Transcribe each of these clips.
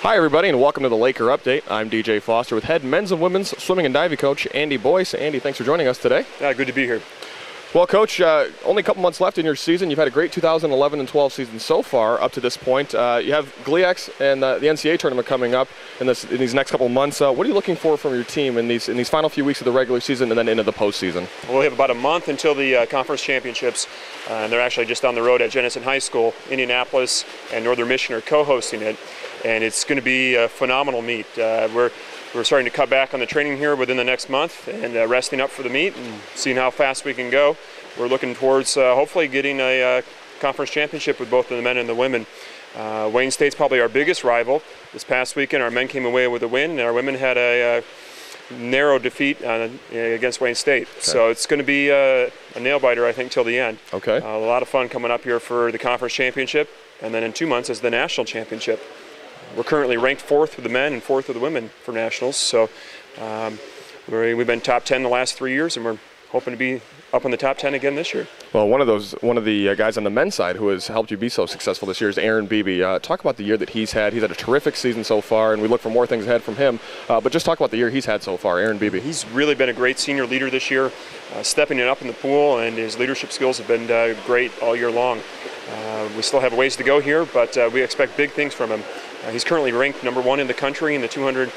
Hi everybody and welcome to the Laker Update. I'm DJ Foster with head men's and women's swimming and diving coach Andy Boyce. Andy, thanks for joining us today. Good to be here. Well, Coach, only a couple months left in your season. You've had a great 2011 and 12 season so far up to this point. You have GVSU and the NCAA tournament coming up in these next couple of months. What are you looking for from your team in these final few weeks of the regular season and then into the postseason? Well, we have about a month until the conference championships, and they're actually just down the road at Jenison High School. Indianapolis and Northern Michigan are co-hosting it, and it's going to be a phenomenal meet. We're starting to cut back on the training here within the next month and resting up for the meet and seeing how fast we can go. We're looking towards hopefully getting a conference championship with both the men and the women. Wayne State's probably our biggest rival. This past weekend our men came away with a win and our women had a narrow defeat against Wayne State. Okay. So it's going to be a nail-biter, I think, till the end. Okay. A lot of fun coming up here for the conference championship, and then in 2 months is the national championship. We're currently ranked 4th with the men and 4th with the women for nationals. So we've been top 10 the last 3 years, and we're hoping to be up in the top 10 again this year. Well, one of the guys on the men's side who has helped you be so successful this year is Aaron Beebe. Talk about the year that he's had. He's had a terrific season so far, and we look for more things ahead from him. But just talk about the year he's had so far, Aaron Beebe. He's really been a great senior leader this year, stepping it up in the pool, and his leadership skills have been great all year long. We still have a ways to go here, but we expect big things from him. He's currently ranked #1 in the country in the 200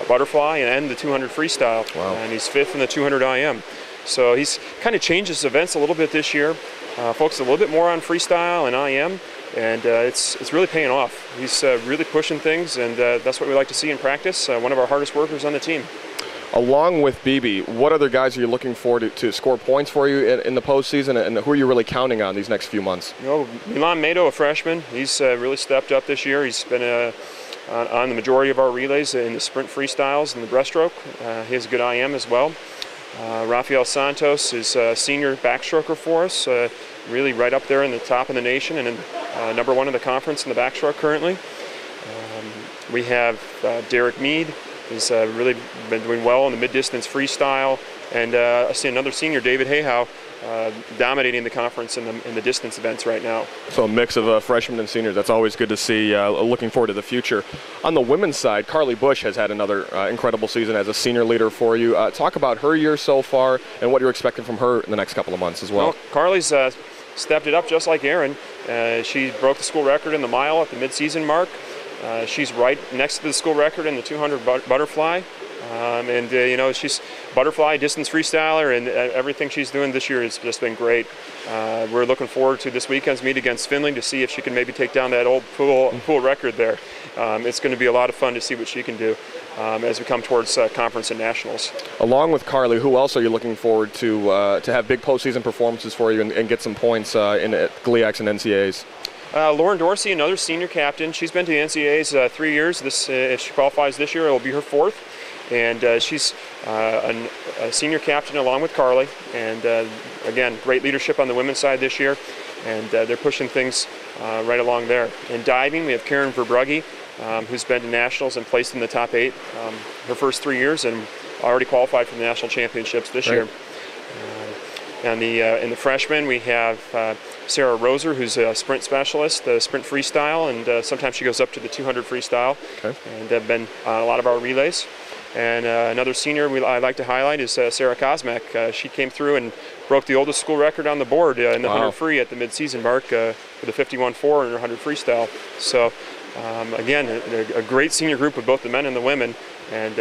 butterfly and the 200 freestyle. Wow. And he's 5th in the 200 IM. So he's kind of changed his events a little bit this year, focused a little bit more on freestyle and IM, and it's really paying off. He's really pushing things, and that's what we like to see in practice. One of our hardest workers on the team. Along with Beebe, what other guys are you looking for to score points for you in the postseason, and who are you really counting on these next few months? Milan Mato, a freshman, he's really stepped up this year. He's been on the majority of our relays in the sprint freestyles and the breaststroke. He has a good IM as well. Rafael Santos is a senior backstroker for us, really right up there in the top of the nation and #1 in the conference in the backstroke currently. We have Derek Mead. He's really been doing well in the mid-distance freestyle, and I see another senior, David Hayhow, dominating the conference in the distance events right now. So a mix of freshmen and seniors. That's always good to see. Looking forward to the future. On the women's side, Carly Bush has had another incredible season as a senior leader for you. Talk about her year so far and what you're expecting from her in the next couple of months as well. Carly's stepped it up just like Aaron. She broke the school record in the mile at the mid-season mark. She's right next to the school record in the 200 butterfly. She's butterfly, distance freestyler, and everything she's doing this year has just been great. We're looking forward to this weekend's meet against Finley to see if she can maybe take down that old pool record there. It's going to be a lot of fun to see what she can do as we come towards conference and nationals. Along with Carly, who else are you looking forward to have big postseason performances for you and get some points in GLIACs and NCAAs? Lauren Dorsey, another senior captain. She's been to the NCAAs 3 years. If she qualifies this year, it will be her 4th. And she's a senior captain along with Carly. And again, great leadership on the women's side this year. And they're pushing things right along there. In diving, we have Karen Verbrugge, who's been to nationals and placed in the top 8 her first 3 years and already qualified for the national championships this year. And in the freshmen, we have Sarah Roser, who's a sprint specialist, sprint freestyle, and sometimes she goes up to the 200 freestyle. Okay. And have been on a lot of our relays. And another senior I'd like to highlight is Sarah Kosmak. She came through and broke the oldest school record on the board in the 100 free at the mid-season mark with a 51.4 in her 100 freestyle. So again, a great senior group with both the men and the women. And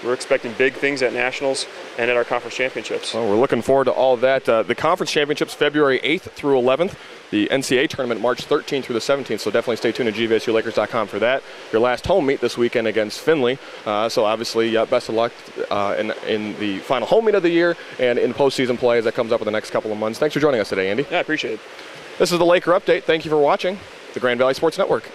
we're expecting big things at nationals and at our conference championships. Well, we're looking forward to all of that. The conference championships February 8th through 11th. The NCAA tournament March 13th through the 17th, so definitely stay tuned to GVSULakers.com for that. Your last home meet this weekend against Finley, so obviously best of luck in the final home meet of the year and in postseason play as that comes up in the next couple of months. Thanks for joining us today, Andy. Yeah, I appreciate it. This is the Laker Update. Thank you for watching the Grand Valley Sports Network.